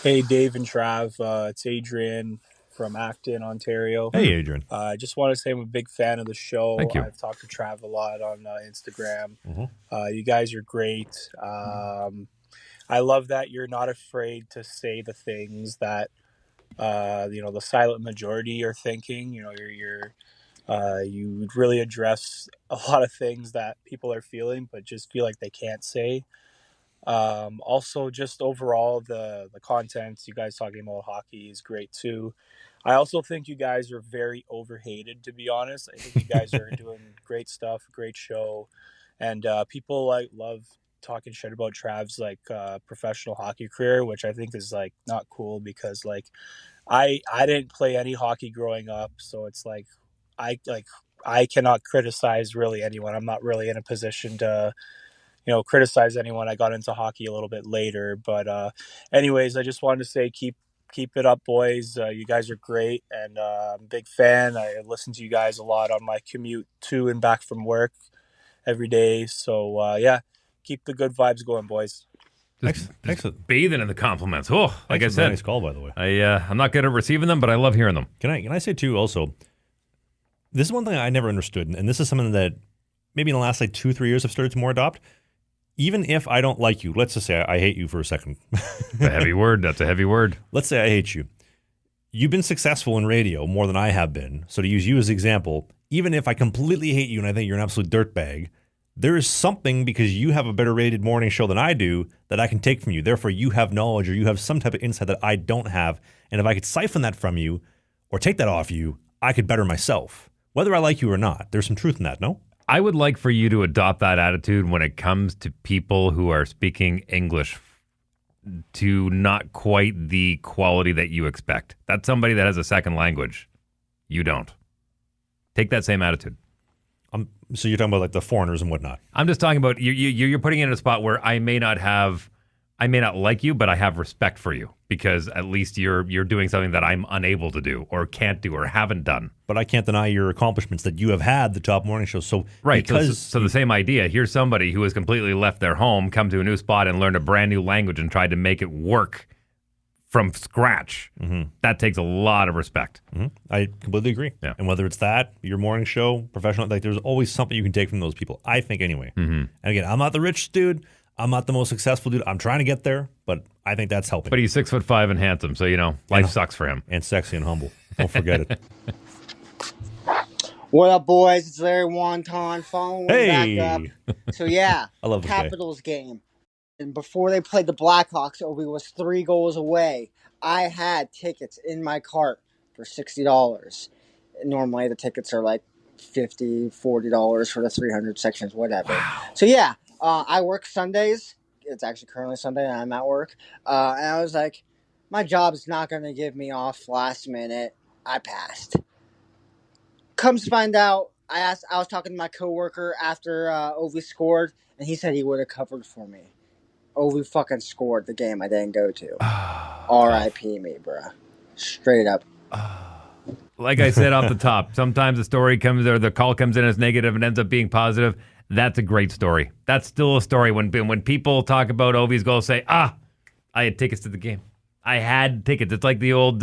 Hey, Dave and Trav. It's Adrian from Acton, Ontario. Hey, Adrian. I just want to say I'm a big fan of the show. Thank you. I've talked to Trav a lot on Instagram. Mhm. You guys are great. I love that you're not afraid to say the things that the silent majority are thinking. You really address a lot of things that people are feeling, but just feel like they can't say. Also, just overall, the content you guys talking about hockey is great too. I also think you guys are very overhated, to be honest. I think you guys are doing great stuff, great show, and people love talking shit about Trav's professional hockey career, which I think is not cool because I didn't play any hockey growing up, so it's I like I cannot criticize really anyone. I'm not really in a position to criticize anyone. I got into hockey a little bit later, but anyways, I just wanted to say keep it up, boys. You guys are great, and I'm a big fan. I listen to you guys a lot on my commute to and back from work every day. So yeah, keep the good vibes going, boys. Excellent. Bathing in the compliments. Oh, like I said, Nice call, by the way. I'm not good at receiving them, but I love hearing them. Can I say too? Also, this is one thing I never understood, and this is something that maybe in the last 2-3 years I've started to more adopt. Even if I don't like you, let's just say I hate you for a second. It's a heavy word. That's a heavy word. Let's say I hate you. You've been successful in radio more than I have been. So to use you as an example, even if I completely hate you and I think you're an absolute dirtbag, there is something because you have a better rated morning show than I do that I can take from you. Therefore, you have knowledge or you have some type of insight that I don't have. And if I could siphon that from you or take that off you, I could better myself. Whether I like you or not, there's some truth in that, no? I would like for you to adopt that attitude when it comes to people who are speaking English to not quite the quality that you expect. That's somebody that has a second language. You don't. Take that same attitude. So you're talking about the foreigners and whatnot. I'm just talking about you're putting it in a spot where I may not like you, but I have respect for you because at least you're doing something that I'm unable to do or can't do or haven't done. But I can't deny your accomplishments that you have had the top morning show. So right, because so the same idea. Here's somebody who has completely left their home, come to a new spot, and learned a brand new language and tried to make it work from scratch. Mm-hmm. That takes a lot of respect. Mm-hmm. I completely agree. Yeah. And whether it's that, your morning show, professional, there's always something you can take from those people. I think anyway. Mm-hmm. And again, I'm not the rich dude. I'm not the most successful dude. I'm trying to get there, but I think that's helping. But he's 6'5" and handsome, so life sucks for him. And sexy and humble. Don't forget it. What up, boys? It's Larry Wonton following Hey. back up. So yeah, I love this guy. Capitals game. And before they played the Blackhawks, Obi was 3 goals away. I had tickets in my cart for $60. Normally the tickets are $50, $40 for the 300 sections, whatever. Wow. So yeah, I work Sundays. It's actually currently Sunday and I'm at work. And I was like, my job's not going to give me off last minute. I passed. Comes to find out, I was talking to my coworker after Ovi scored, and he said he would have covered for me. Ovi fucking scored the game I didn't go to. R.I.P. me, bruh. Straight up. Like I said off the top, sometimes the story comes or the call comes in as negative and ends up being positive. That's a great story. That's still a story. When people talk about Ovi's goal, say, I had tickets to the game. I had tickets. It's like the old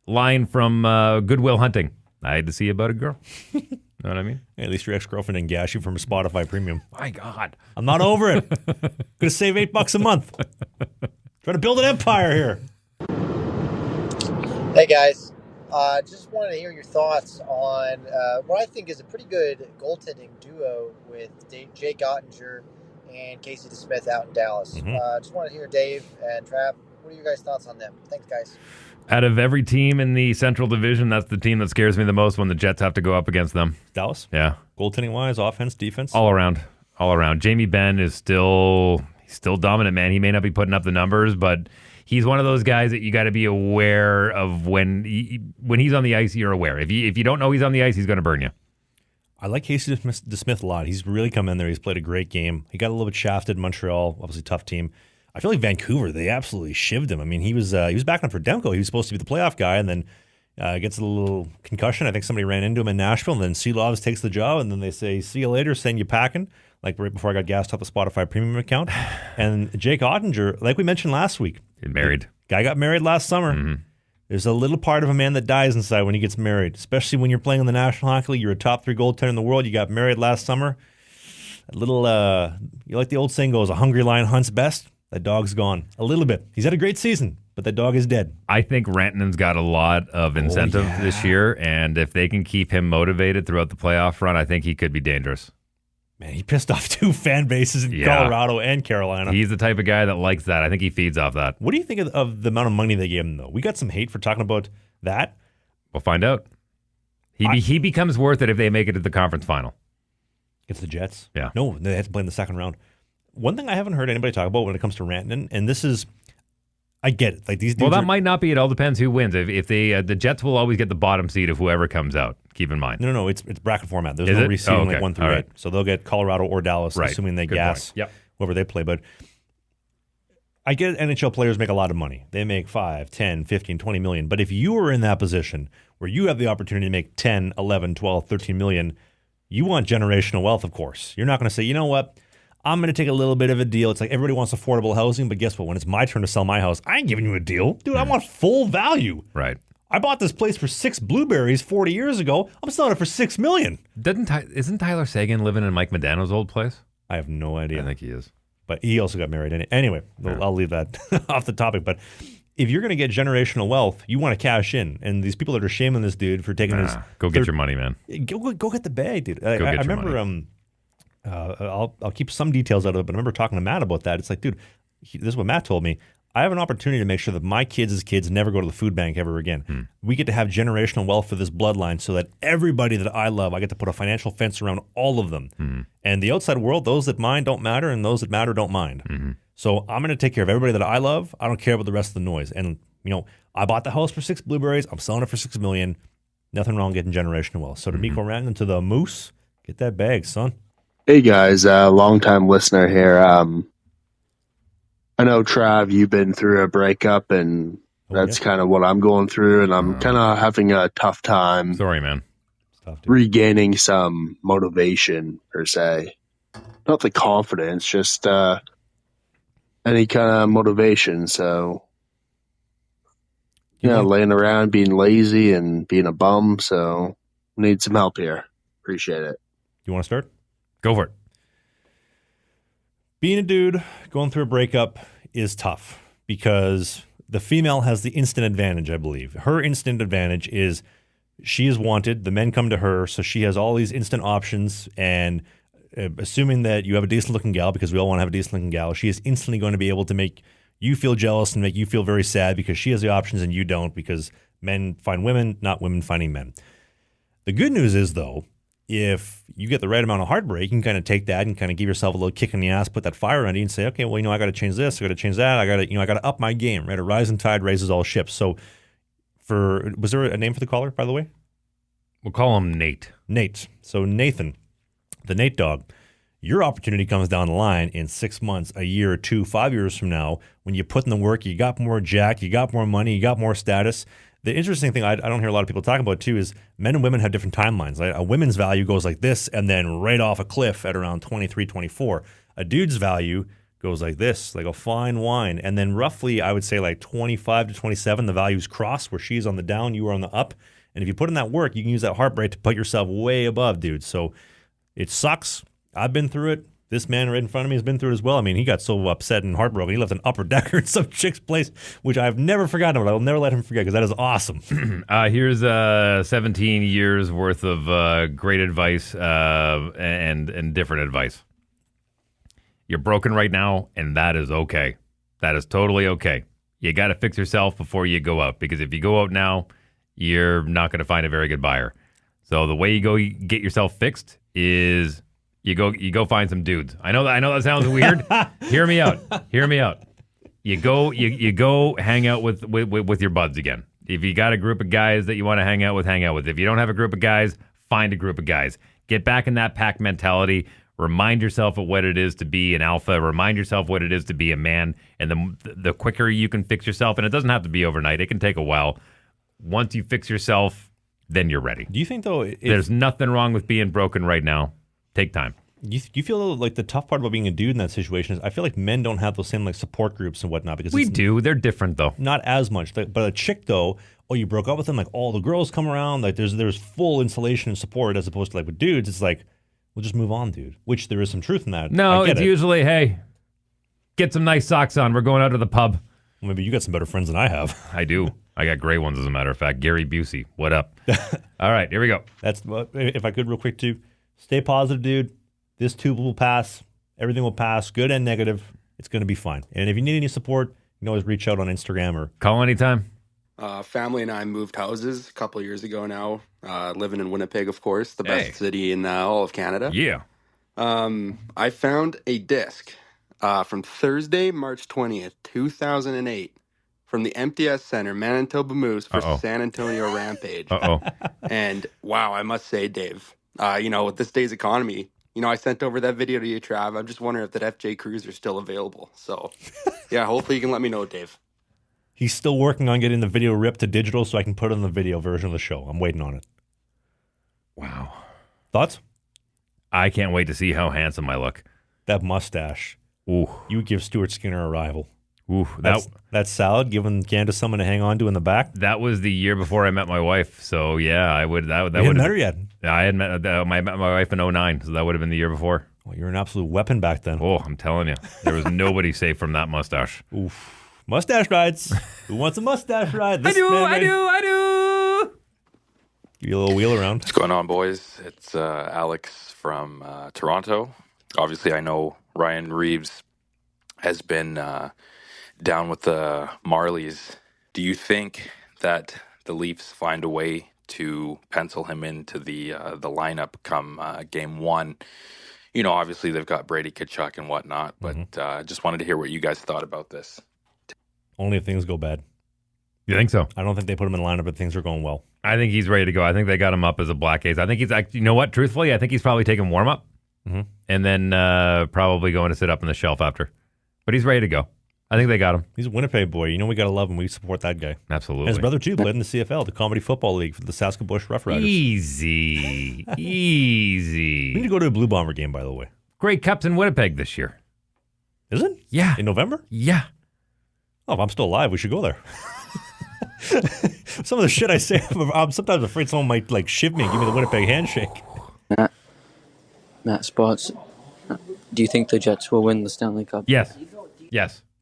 line from Good Will Hunting. I had to see about a girl. Know what I mean? Hey, at least your ex-girlfriend didn't gash you from a Spotify premium. My God. I'm not over it. Gonna save $8 a month. Trying to build an empire here. Hey guys, just wanted to hear your thoughts on what I think is a pretty good goaltending duo with Jake Ottinger and Casey DeSmith out in Dallas. Mm-hmm. Just want to hear Dave and Trav. What are your guys' thoughts on them? Thanks, guys. Out of every team in the Central Division, that's the team that scares me the most when the Jets have to go up against them. Dallas? Yeah. Goaltending-wise, offense, defense? All around. Jamie Benn is still dominant, man. He may not be putting up the numbers, but he's one of those guys that you got to be aware of when he's on the ice, you're aware. If you don't know he's on the ice, he's going to burn you. I like Casey DeSmith a lot. He's really come in there. He's played a great game. He got a little bit shafted in Montreal, obviously tough team. I feel like Vancouver, they absolutely shivved him. I mean, he was back on for Demko. He was supposed to be the playoff guy, and then gets a little concussion. I think somebody ran into him in Nashville, and then Seelovs takes the job, and then they say, see you later, send you packing, like right before I got gassed off the Spotify premium account. And Jake Ottinger, like we mentioned last week. Married. Guy got married last summer. Mm-hmm. There's a little part of a man that dies inside when he gets married, especially when you're playing in the National Hockey League. You're a top 3 goaltender in the world. You got married last summer. A little, you like the old saying goes, a hungry lion hunts best. That dog's gone a little bit. He's had a great season, but that dog is dead. I think Rantanen's got a lot of incentive this year, and if they can keep him motivated throughout the playoff run, I think he could be dangerous. Man, he pissed off 2 fan bases in Colorado and Carolina. He's the type of guy that likes that. I think he feeds off that. What do you think of the amount of money they gave him, though? We got some hate for talking about that. We'll find out. He becomes worth it if they make it to the conference final. It's the Jets. Yeah. No, they have to play in the second round. One thing I haven't heard anybody talk about when it comes to Rantanen, and this is, I get it. Like these dudes Well, that might not be. It all depends who wins. If they the Jets will always get the bottom seed of whoever comes out. Keep in mind. No. It's bracket format. There's Is no it? reseeding like 1 through All 8. right. So they'll get Colorado or Dallas, Right. assuming they Good gas point. Yep. whoever they play. But I get NHL players make a lot of money. They make 5, 10, 15, 20 million. But if you are in that position where you have the opportunity to make 10, 11, 12, 13 million, you want generational wealth, of course. You're not going to say, you know what? I'm going to take a little bit of a deal. It's like everybody wants affordable housing, but guess what? When it's my turn to sell my house, I ain't giving you a deal. Dude, I want full value. Right. I bought this place for 6 blueberries 40 years ago. I'm selling it for $6 million. Isn't Tyler Sagan living in Mike Modano's old place? I have no idea. I think he is. But he also got married. Anyway, I'll leave that off the topic. But if you're going to get generational wealth, you want to cash in. And these people that are shaming this dude for taking his... Go get your money, man. Go get the bag, dude. Go get I your remember... money. I'll keep some details out of it, but I remember talking to Matt about that. It's like, dude, this is what Matt told me. I have an opportunity to make sure that my kids never go to the food bank ever again. We get to have generational wealth for this bloodline so that everybody that I love, I get to put a financial fence around all of them. And the outside world, those that mind don't matter, and those that matter don't mind. So I'm going to take care of everybody that I love. I don't care about the rest of the noise. And, you know, I bought the house for 6 blueberries. I'm selling it for $6 million. Nothing wrong getting generational wealth. So to Mikko Rantanen, to the Moose, get that bag, son. Hey guys, long-time listener here. I know, Trav, you've been through a breakup, and that's kind of what I'm going through, and I'm kind of having a tough time Sorry, man. regaining some motivation, per se. Not the confidence, just any kind of motivation. So, laying around, being lazy, and being a bum, so need some help here. Appreciate it. You want to start? Go for it. Being a dude going through a breakup is tough because the female has the instant advantage, I believe. Her instant advantage is she is wanted. The men come to her, so she has all these instant options. And assuming that you have a decent-looking gal, because we all want to have a decent-looking gal, she is instantly going to be able to make you feel jealous and make you feel very sad because she has the options and you don't, because men find women, not women finding men. The good news is, though, if you get the right amount of heartbreak, you can kind of take that and kind of give yourself a little kick in the ass, put that fire under you and say, okay, well, I got to change this, I got to change that, I got to up my game, right? A rising tide raises all ships. So was there a name for the caller, by the way? We'll call him Nate. Nate. So Nathan, the Nate dog, your opportunity comes down the line in 6 months, a year or 2, 5 years from now, when you put in the work, you got more jack, you got more money, you got more status. The interesting thing I don't hear a lot of people talk about too is men and women have different timelines. Like a women's value goes like this and then right off a cliff at around 23, 24. A dude's value goes like this, like a fine wine. And then roughly, I would say like 25 to 27, the values cross where she's on the down, you are on the up. And if you put in that work, you can use that heartbreak to put yourself way above, dude. So it sucks. I've been through it. This man right in front of me has been through it as well. I mean, he got so upset and heartbroken. He left an upper decker in some chick's place, which I've never forgotten about. I'll never let him forget because that is awesome. Here's 17 years worth of great advice and different advice. You're broken right now, and that is okay. That is totally okay. You got to fix yourself before you go out, because if you go out now, you're not going to find a very good buyer. So the way you get yourself fixed is you go find some dudes. I know that sounds weird. Hear me out. You go hang out with your buds again. If you got a group of guys that you want to hang out with, hang out with. If you don't have a group of guys, find a group of guys. Get back in that pack mentality. Remind yourself of what it is to be an alpha. Remind yourself what it is to be a man. And the quicker you can fix yourself, and it doesn't have to be overnight. It can take a while. Once you fix yourself, then you're ready. Do you think, though, there's nothing wrong with being broken right now? Take time. You feel like the tough part about being a dude in that situation is I feel like men don't have those same like support groups and whatnot because We it's do. They're different, though. not as much. But a chick though, you broke up with them, like all the girls come around, like there's full insulation and support as opposed to like with dudes, it's like we'll just move on, dude. Which there is some truth in that. No, I get it's it. usually, hey, get some nice socks on. We're going out to the pub. Well, maybe you got some better friends than I have. I do. I got gray ones, as a matter of fact. Gary Busey, what up? All right, here we go. That's if I could real quick too. Stay positive, dude. This too will pass. Everything will pass, good and negative. It's going to be fine. And if you need any support, you can always reach out on Instagram or Call anytime. Family and I moved houses a couple of years ago now, living in Winnipeg, of course, the best city in all of Canada. Yeah. I found a disc from Thursday, March 20th, 2008, from the MTS Center, Manitoba Moose for San Antonio Rampage. And wow, I must say, Dave, with this day's economy, I sent over that video to you, Trav. I'm just wondering if that FJ Cruiser is still available. So, yeah, hopefully you can let me know, Dave. he's still working on getting the video ripped to digital so I can put it on the video version of the show. I'm waiting on it. Wow. Thoughts? I can't wait to see how handsome I look. That mustache. Ooh. You would give Stuart Skinner a rival. Ooh. That salad, giving Candace someone to hang on to in the back. That was the year before I met my wife. So, yeah, I would. That You would hadn't met her yet. I had met my wife in 2009, so that would have been the year before. Well, you're an absolute weapon back then. Oh, I'm telling you. There was nobody safe from that mustache. Oof. Mustache rides. Who wants a mustache ride? I do. Give you a little wheel around. What's going on, boys? It's Alex from Toronto. Obviously, I know Ryan Reeves has been down with the Marlies. Do you think that the Leafs find a way to pencil him into the lineup come game one? Obviously they've got Brady Tkachuk and whatnot, but just wanted to hear what you guys thought about this. Only if things go bad. You think so? I don't think they put him in the lineup, but things are going well. I think he's ready to go. I think they got him up as a black ace. I think he's actually, you know what? Truthfully, I think he's probably taking warm up and then probably going to sit up on the shelf after. But he's ready to go. I think they got him. He's a Winnipeg boy. We got to love him. We support that guy. Absolutely. And his brother, too, played in the CFL, the Comedy Football League for the Saskatchewan Rough Riders. Easy. We need to go to a Blue Bomber game, by the way. Grey Cup's in Winnipeg this year. Is it? Yeah. In November? Yeah. Oh, if I'm still alive, we should go there. Some of the shit I say, I'm sometimes afraid someone might shiv me and give me the Winnipeg handshake. Matt Spots, do you think the Jets will win the Stanley Cup? Yes.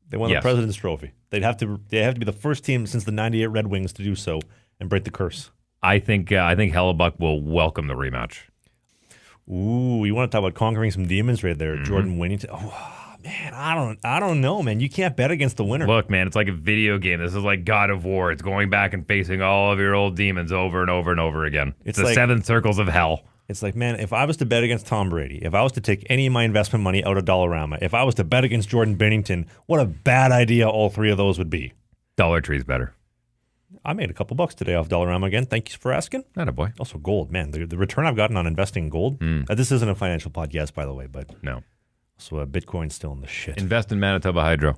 They won the President's Trophy. They have to be the first team since the '98 Red Wings to do so and break the curse. I think Hellebuck will welcome the rematch. Ooh, you want to talk about conquering some demons right there, Jordan Winnington? Oh man, I don't know, man. You can't bet against the winner. Look, man, it's like a video game. This is like God of War. It's going back and facing all of your old demons over and over and over again. It's the like 7 circles of hell. It's like, man, if I was to bet against Tom Brady, if I was to take any of my investment money out of Dollarama, if I was to bet against Jordan Binnington, what a bad idea all three of those would be. Dollar Tree's better. I made a couple bucks today off Dollarama again. Thank you for asking. Not a boy. Also, gold, man. The return I've gotten on investing in gold. This isn't a financial podcast, by the way, but no. So Bitcoin's still in the shit. Invest in Manitoba Hydro.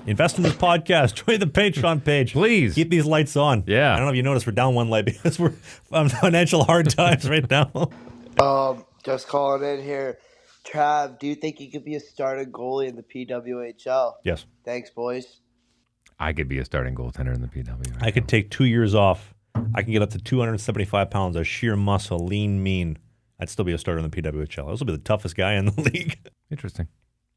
Invest in this podcast. Join the Patreon page. Please. Keep these lights on. Yeah. I don't know if you noticed we're down one light because we're on financial hard times right now. Just calling in here. Trav, do you think you could be a starting goalie in the PWHL? Yes. Thanks, boys. I could be a starting goaltender in the PWHL. I could take 2 years off. I can get up to 275 pounds of sheer muscle, lean, mean. I'd still be a starter in the PWHL. This will be the toughest guy in the league. Interesting.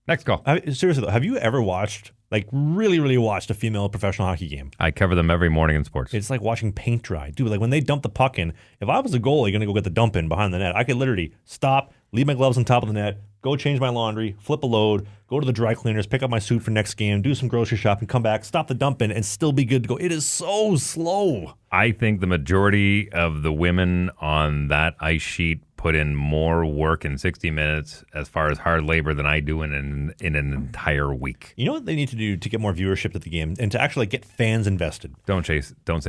Next call. Seriously, though, have you ever watched, really, really watched a female professional hockey game? I cover them every morning in sports. It's like watching paint dry. Dude, when they dump the puck in, if I was a goalie going to go get the dump in behind the net, I could literally stop, leave my gloves on top of the net, go change my laundry, flip a load, go to the dry cleaners, pick up my suit for next game, do some grocery shopping, come back, stop the dump in, and still be good to go. It is so slow. I think the majority of the women on that ice sheet put in more work in 60 minutes as far as hard labor than I do in an entire week. You know what they need to do to get more viewership to the game and to actually get fans invested? Don't say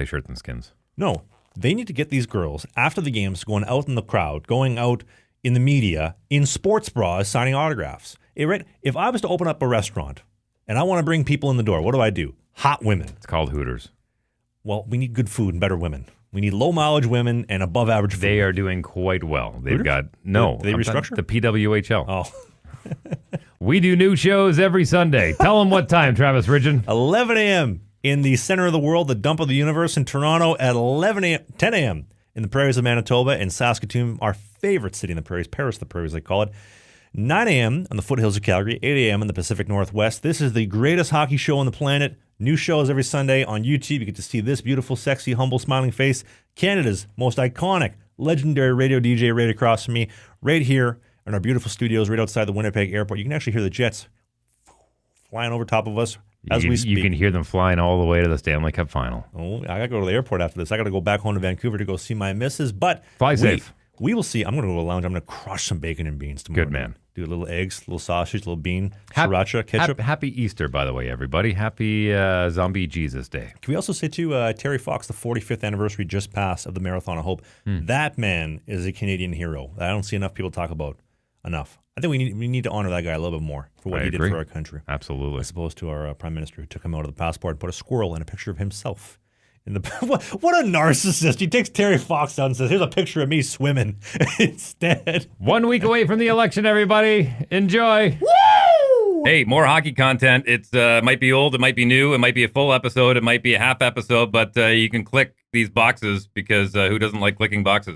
shirts and skins. No, they need to get these girls after the games going out in the crowd, going out in the media, in sports bras, signing autographs. If I was to open up a restaurant and I want to bring people in the door, what do? Hot women. It's called Hooters. Well, we need good food and better women. We need low mileage women and above average food. They are doing quite well. They've Hooters? got no. Did they restructure? The PWHL. Oh. We do new shows every Sunday. Tell them what time, Travis Ridgen. 11 a.m. in the center of the world, the dump of the universe in Toronto at 10 a.m. in the prairies of Manitoba and Saskatoon, our favorite city in the prairies, Paris of the prairies, they call it. 9 a.m. on the foothills of Calgary, 8 a.m. in the Pacific Northwest. This is the greatest hockey show on the planet. New shows every Sunday on YouTube. You get to see this beautiful, sexy, humble, smiling face. Canada's most iconic, legendary radio DJ right across from me, right here in our beautiful studios right outside the Winnipeg airport. You can actually hear the jets flying over top of us as we speak. You can hear them flying all the way to the Stanley Cup final. Oh, I got to go to the airport after this. I got to go back home to Vancouver to go see my missus. But fly safe. We will see. I'm going to go to a lounge. I'm going to crush some bacon and beans tomorrow. Good man. Do a little eggs, little sausage, little bean, sriracha, ketchup. Happy Easter, by the way, everybody. Happy Zombie Jesus Day. Can we also say, too, Terry Fox, the 45th anniversary just passed of the Marathon of Hope. That man is a Canadian hero that I don't see enough people talk about enough. I think we need to honor that guy a little bit more for what he did for our country. Absolutely. As opposed to our Prime Minister who took him out of the passport and put a squirrel and a picture of himself. What a narcissist. He takes Terry Fox out and says, here's a picture of me swimming instead. 1 week away from the election, everybody. Enjoy. Woo! Hey, more hockey content. It might be old, it might be new, it might be a full episode, it might be a half episode, but you can click these boxes because who doesn't like clicking boxes?